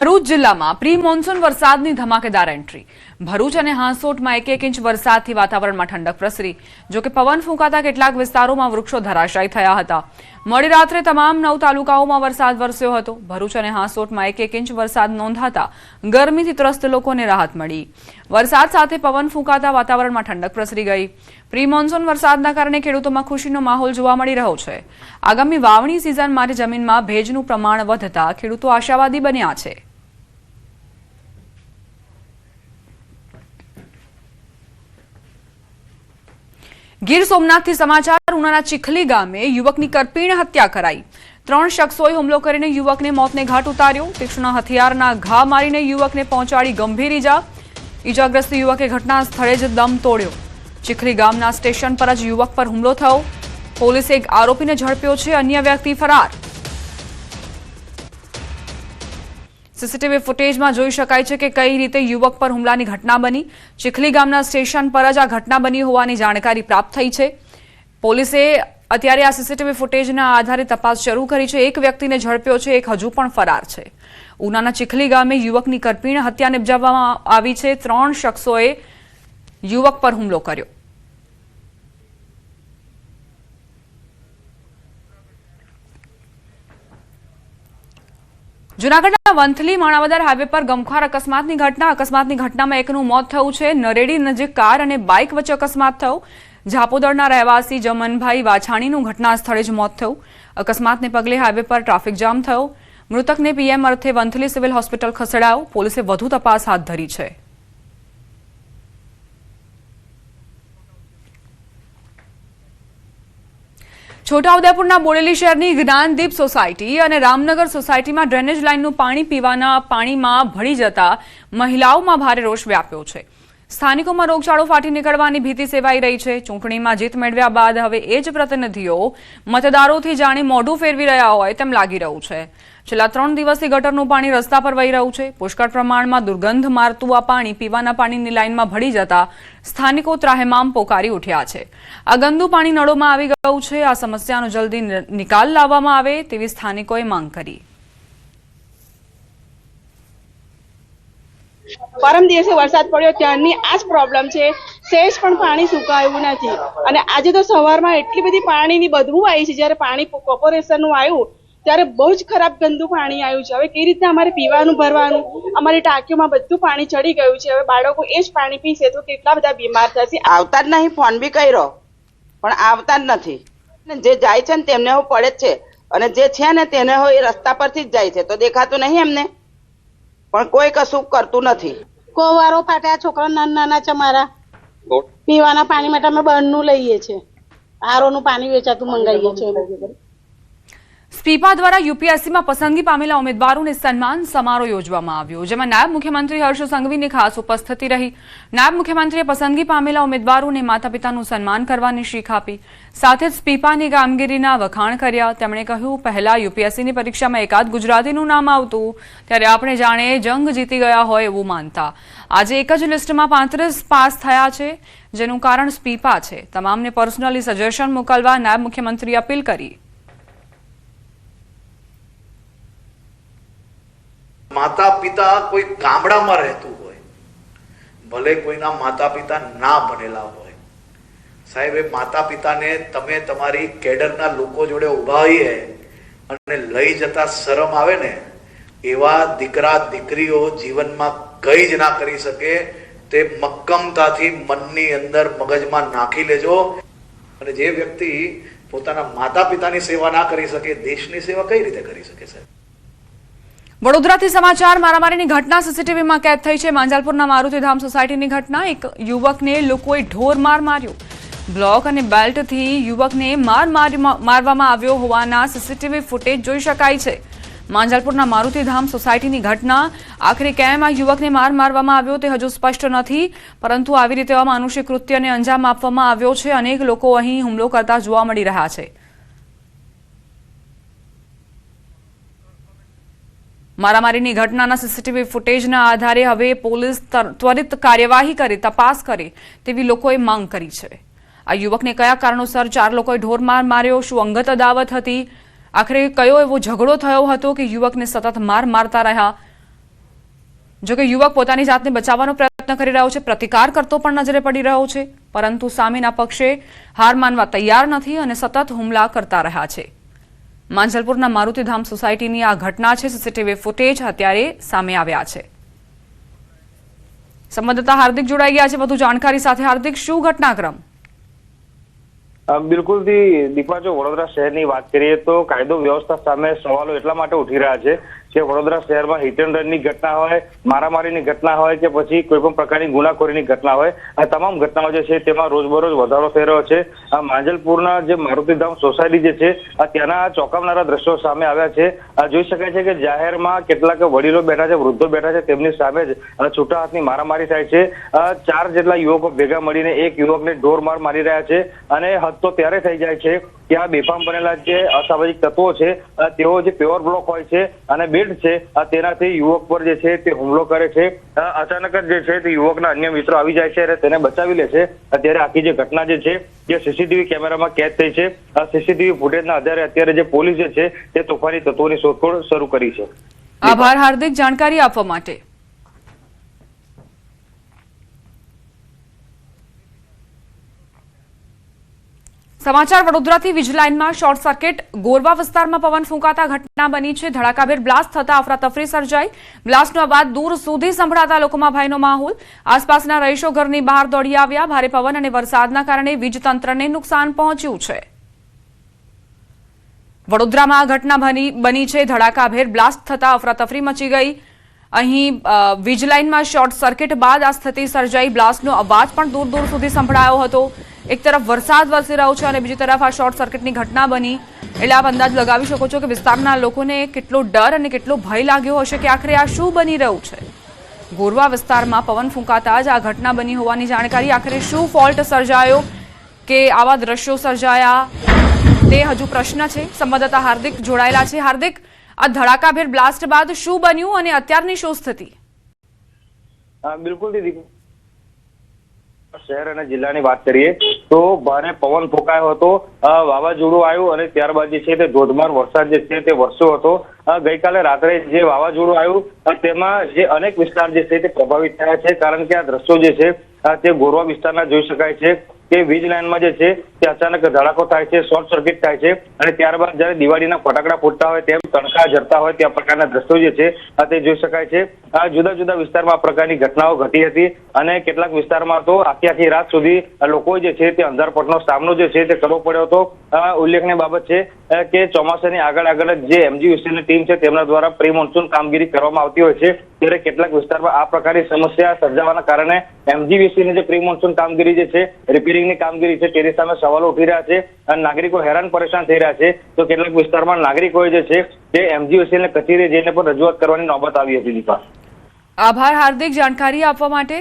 ભરૂચ જિલ્લામાં pre monsoon વરસાદની ધમાકેદાર એન્ટ્રી. ભરૂચ અને હાંસોટમાં 1 ઇંચ વરસાદથી વાતાવરણમાં ઠંડક પ્રસરી. જોકે પવન ફૂંકાતા કેટલાક વિસ્તારોમાં વૃક્ષો ધરાશાયી થયા હતા. મોડી રાત્રે તમામ 9 તાલુકાઓમાં વરસાદ વરસ્યો હતો. ભરૂચ અને હાંસોટમાં 1 ઇંચ વરસાદ નોંધાતા ગરમીથી ત્રસ્ત લોકોને રાહત મળી. વરસાદ સાથે પવન ફૂંકાતા વાતાવરણમાં ઠંડક પ્રસરી ગઈ. પ્રી મોન્સૂન વરસાદના કારણે ખેડૂતોમાં ખુશીનો માહોલ જોવા મળી રહ્યો છે. આગામી વાવણી સિઝન માટે જમીનમાં ભેજનું પ્રમાણ વધતા ખેડૂતો આશાવાદી બન્યા છે. ગીર સોમનાથથી સમાચાર. ઉનાના ચીખલી ગામે યુવકની કરપીણ હત્યા કરાઈ. 3 શખ્સોએ હુમલો કરીને યુવકને મોતને ઘાટ ઉતાર્યો. તીક્ષ્ણ હથિયારના ઘા મારીને યુવકને પહોંચાડી ગંભીર ઈજા. ઈજાગ્રસ્ત યુવકે ઘટના સ્થળે જ દમ તોડ્યો. ચીખલી ગામના સ્ટેશન પર જ યુવક પર હુમલો થયો. પોલીસે એક આરોપીને ઝડપ્યો છે. અન્ય વ્યક્તિ ફરાર. સીસીટીવી ફૂટેજમાં જોઈ શકાય છે કે કઈ રીતે યુવક પર હુમલાની ઘટના બની. ચીખલી ગામના સ્ટેશન પર જ આ ઘટના બની હોવાની જાણકારી પ્રાપ્ત થઈ છે. પોલીસે અત્યારે આ સીસીટીવી ફૂટેજના આધારે તપાસ શરૂ કરી છે. એક વ્યક્તિને ઝડપ્યો છે, એક હજુ પણ ફરાર છે. ઉનાના ચીખલી ગામે યુવકની કરપીણ હત્યા નિપજાવવામાં આવી છે. 3 શખ્સોએ યુવક પર હુમલો કર્યો. જૂનાગઢના વંથલી માણાવદર હાઈવે પર ગમખ્વાર અકસ્માતની ઘટનામાં એકનું મોત થયું છે. નરેડી નજીક કાર અને બાઇક વચ્ચે અકસ્માત થયો. ઝાપોદરના રહેવાસી જમનભાઈ વાછાણીનું ઘટના સ્થળે જ મોત થયું. અકસ્માતને પગલે હાઈવે પર ટ્રાફિક જામ થયો. મૃતકને પીએમ અર્થે વંથલી સિવિલ હોસ્પિટલ ખસેડાયો. પોલીસે વધુ તપાસ હાથ ધરી છે. છોટાઉદેપુરના બોડેલી શહેરની જ્ઞાનદીપ સોસાયટી અને રામનગર સોસાયટીમાં ડ્રેનેજ લાઇનનું પાણી પીવાના પાણીમાં ભળી જતા મહિલાઓમાં ભારે રોષ વ્યાપ્યો છે. સ્થાનિકોમાં રોગચાળો ફાટી નીકળવાની ભીતિ સેવાઈ રહી છે. ચૂંટણીમાં જીત મેળવ્યા બાદ હવે એ જ પ્રતિનિધિઓ મતદારોથી જાણી મોઢું ફેરવી રહ્યા હોય તેમ લાગી રહ્યું છે. છેલ્લા 3 દિવસથી ગટરનું પાણી રસ્તા પર વહી રહ્યું છે. પુષ્કળ પ્રમાણમાં દુર્ગંધ મારતું આ પાણી પીવાના પાણીની લાઇનમાં ભળી જતા સ્થાનિકો ત્રાહિમામ પોકારી ઉઠ્યા છે. આ ગંદુ પાણી નળોમાં આવી ગયું છે. આ સમસ્યાનો જલ્દી નિકાલ લાવવામાં આવે તેવી સ્થાનિકોએ માંગ કરી. પરમ દિવસે વરસાદ પડ્યો ત્યારની આ જ પ્રોબ્લેમ છે. સેજ પણ પાણી સુકાયું નથી અને આજે તો સવારમાં એટલી બધી પાણીની બદબુ આવી છે. જ્યારે પાણી કોર્પોરેશનનું આવ્યું ત્યારે બહુ જ ખરાબ ગંદુ પાણી આવ્યું છે. હવે કેવી રીતે અમારે પીવાનું ભરવાનું, અમારી ટાંકીઓમાં બધું પાણી ચડી ગયું છે. હવે બાળકો એ જ પાણી પીશે તો કેટલા બધા બીમાર થશે. આવતા જ નહીં. ફોન બી કર્યો પણ આવતા જ નથી. જે જાય છે ને તેમને હું પડે જ છે અને જે છે ને તેને એ રસ્તા પરથી જ જાય છે તો દેખાતું નહીં એમને, પણ કોઈ કશું કરતું નથી. કોવારો ફાટ્યા, છોકરા નાના છે મારા. પીવાના પાણી માટે અમે બહારનું લઈએ છીએ. આરોનું પાણી વેચાતું મંગાવીએ છીએ. સ્પીપા દ્વારા યુપીએસસીમાં પસંદગી પામેલા ઉમેદવારોને સન્માન સમારોહ યોજવામાં આવ્યો, જેમાં નાયબ મુખ્યમંત્રી હર્ષ સંઘવીની ખાસ ઉપસ્થિતિ રહી. નાયબ મુખ્યમંત્રીએ પસંદગી પામેલા ઉમેદવારોને માતા પિતાનું સન્માન કરવાની શીખ આપી. સાથે જ સ્પીપાની કામગીરીના વખાણ કર્યા. તેમણે કહ્યું, પહેલા યુપીએસસીની પરીક્ષામાં એકાદ ગુજરાતીનું નામ આવતું ત્યારે આપણે જાણે જંગ જીતી ગયા હોય એવું માનતા. આજે એક જ લિસ્ટમાં 35 પાસ થયા છે, જેનું કારણ સ્પીપા છે. તમામને પર્સનલી સજેશન મોકલવા નાયબ મુખ્યમંત્રીએ અપીલ કરી. માતા પિતા કોઈ ગામડામાં રહેતું હોય, ભલે કોઈના માતા પિતા ના બનેલા હોય, સાહેબ એ માતા પિતાને તમે તમારી કેડરના લોકો જોડે ઉભા હોઈએ અને લઈ જતા શરમ આવે ને, એવા દીકરા દીકરીઓ જીવનમાં કઈ જ ના કરી શકે. તે મક્કમતાથી મનની અંદર મગજમાં નાખી લેજો. અને જે વ્યક્તિ પોતાના માતા પિતાની સેવા ના કરી શકે, દેશની સેવા કઈ રીતે કરી શકે સાહેબ? વડોદરાથી સમાચાર. મારામારીની ઘટના સીસીટીવીમાં કેદ થઈ છે. માંજલપુરના મારુતિધામ સોસાયટીની ઘટના. એક યુવકને લોકોએ ઢોરમાર માર્યો. બ્લોક અને બેલ્ટથી યુવકને મારવામાં આવ્યો હોવાના સીસીટીવી ફૂટેજ જોઈ શકાય છે. માંજલપુરના મારુતિધામ સોસાયટીની ઘટના. આખરે કેમ આ યુવકને મારવામાં આવ્યો તે હજુ સ્પષ્ટ નથી, પરંતુ આવી રીતે અમાનુષિક કૃત્યને અંજામ આપવામાં આવ્યો છે. અનેક લોકો અહીં હુમલો કરતા જોવા મળી રહ્યા છે. મારામારીની ઘટનાના સીસીટીવી ફૂટેજના આધારે હવે પોલીસ ત્વરિત કાર્યવાહી કરે, તપાસ કરે તેવી લોકોએ માંગ કરી છે. આ યુવકને કયા કારણોસર 4 લોકોએ ઢોરમાર માર્યો? શું અંગત અદાવત હતી? આખરે કયો એવો ઝઘડો થયો હતો કે યુવકને સતત મારતા રહ્યા? જોકે યુવક પોતાની જાતને બચાવવાનો પ્રયત્ન કરી રહ્યો છે, પ્રતિકાર કરતો પણ નજરે પડી રહ્યો છે, પરંતુ સામેના પક્ષે હાર માનવા તૈયાર નથી અને સતત હુમલા કરતા રહ્યા છે. માંજલપુરના મારુતિધામ સોસાયટીની આ ઘટના છે. સીસીટીવી ફૂટેજ અત્યારે સામે આવ્યા છે. સંવાદદાતા હાર્દિક જોડાઈ ગયા છે વધુ જાણકારી સાથે. હાર્દિક, શું ઘટનાક્રમ? બિલકુલ દીપા, જો વડોદરા શહેરની વાત કરીએ તો કાયદો વ્યવસ્થા સામે સવાલો એટલા માટે ઉઠી રહ્યા છે કે વડોદરા શહેરમાં હિટ એન્ડ રનની ઘટના હોય, મારામારીની ઘટના હોય કે પછી કોઈ પણ પ્રકારની ગુનાખોરીની ઘટના હોય, આ તમામ ઘટનાઓ જે છે તેમાં રોજબરોજ વધારો થઈ રહ્યો છે. આ માંજલપુરના જે મારુતિધામ સોસાયટી જે છે ત્યાંના ચોંકાવનારા દ્રશ્યો સામે આવ્યા છે. જોઈ શકાય છે કે જાહેરમાં કેટલાક વડીલો બેઠા છે, વૃદ્ધો બેઠા છે, તેમની સામે જ છૂટા હાથની મારામારી થાય છે. 4 જેટલા યુવકો ભેગા મળીને એક યુવકને ઢોરમાર મારી રહ્યા છે અને હદ તો ત્યારે થઈ જાય છે કે આ બેફામ બનેલા જે અસામાજિક તત્વો છે તેઓ જે પેવર બ્લોક હોય છે અને બેલ્ટ છે તેનાથી યુવક પર જે છે તે હુમલો કરે છે. અચાનક જ જે છે તે યુવકના અન્ય મિત્રો આવી જાય છે અને તેને બચાવી લે છે. અત્યારે આખી જે ઘટના જે છે જે સીસીટીવી કેમેરામાં કેદ થઈ છે. સીસીટીવી ફૂટેજના આધારે અત્યારે જે પોલીસ જે છે તે તોફાની તત્વોની શોધખોળ શરૂ કરી છે. આભાર હાર્દિક, જાણકારી આપવા માટે. સમાચાર વડોદરાથી. વીજ લાઇનમાં શોર્ટ સર્કિટ, ગોરવા વિસ્તારમાં પવન ફૂંકાતા ઘટના બની છે. ધડાકાભેર બ્લાસ્ટ થતા અફરાતફરી સર્જાઈ. બ્લાસ્ટનો અવાજ દૂર સુધી સંભળાતા લોકોમાં ભયનો માહોલ. આસપાસના રહીશો ઘરની બહાર દોડી આવ્યા. ભારે પવન અને વરસાદના કારણે વીજ તંત્રને નુકસાન પહોંચ્યું છે. વડોદરામાં આ ઘટના બની છે. ધડાકાભેર બ્લાસ્ટ થતા અફરાતફરી મચી ગઈ. અહીં વીજ લાઇનમાં શોર્ટ સર્કિટ બાદ આ સ્થિતિ સર્જાઈ. બ્લાસ્ટનો અવાજ પણ દૂર દૂર સુધી સંભળાયો હતો. એક તરફ વરસાદ વરસી રહ્યો છે અને બીજી તરફ આ શોર્ટ સર્કિટની ઘટના બની. એટલે આપ અંદાજ લગાવી શકો છો કે વિસ્તારના લોકોને કેટલો ડર અને કેટલો ભય લાગ્યો હશે કે આખરે આ શું બની રહ્યું છે. ગોરવા વિસ્તારમાં પવન ફૂંકાતા જ આ ઘટના બની હોવાની જાણકારી. આખરે શું ફોલ્ટ સર્જાયો કે આવા દ્રશ્યો સર્જાયા તે હજુ પ્રશ્ન છે. સંવાદદાતા હાર્દિક જોડાયેલા છે. હાર્દિક, આ ધડાકાભેર બ્લાસ્ટ બાદ શું બન્યું અને અત્યારની શું સ્થિતિ? બિલકુલ શહેર અને જિલ્લાની વાત કરીએ તો ભારે પવન ફૂંકાયો હતો, વાવાઝોડું આવ્યું અને ત્યારબાદ જે છે તે ધોધમાર વરસાદ જે છે તે વરસ્યો હતો. ગઈકાલે રાત્રે જે વાવાઝોડું આવ્યું તેમાં જે અનેક વિસ્તાર જે છે તે પ્રભાવિત થયા છે, કારણ કે આ દ્રશ્યો જે છે તે ગોરવા વિસ્તારના જોઈ શકાય છે કે વીજ લાઇનમાં જે છે તે અચાનક ધડાકો થાય છે, શોર્ટ સર્કિટ થાય છે અને ત્યારબાદ જયારે દિવાળીના ફટાકડા ફૂટતા હોય તેમ તણખા ઝરતા હોય ત્યાં પ્રકારના દ્રશ્યો જે છે તે જોઈ શકાય છે. જુદા જુદા વિસ્તારમાં આ પ્રકારની ઘટનાઓ ઘટી હતી અને કેટલાક વિસ્તારમાં તો આખી રાત સુધી લોકો જે છે તે અંધારપટનો સામનો જે છે તે કરવો પડ્યો હતો. ઉલ્લેખનીય બાબત છે કે ચોમાસાની આગળ જે MGVCની ટીમ છે તેમના દ્વારા પ્રી મોન્સૂન કામગીરી કરવામાં આવતી હોય છે, ત્યારે કેટલાક વિસ્તારમાં આ પ્રકારની સમસ્યા સર્જાવાના કારણે MGVCની જે પ્રી મોન્સૂન કામગીરી જે છે, રિપેરિંગની કામગીરી છે તેની સામે સવાલો ઉઠી રહ્યા છે અને નાગરિકો હેરાન પરેશાન થઈ રહ્યા છે. તો કેટલાક વિસ્તારમાં નાગરિકોએ જે છે તે MGVCની કચેરીએ જઈને પણ રજૂઆત કરવાની નોબત આવી હતી. દીપા, આભાર હાર્દિક, જાણકારી આપવા માટે.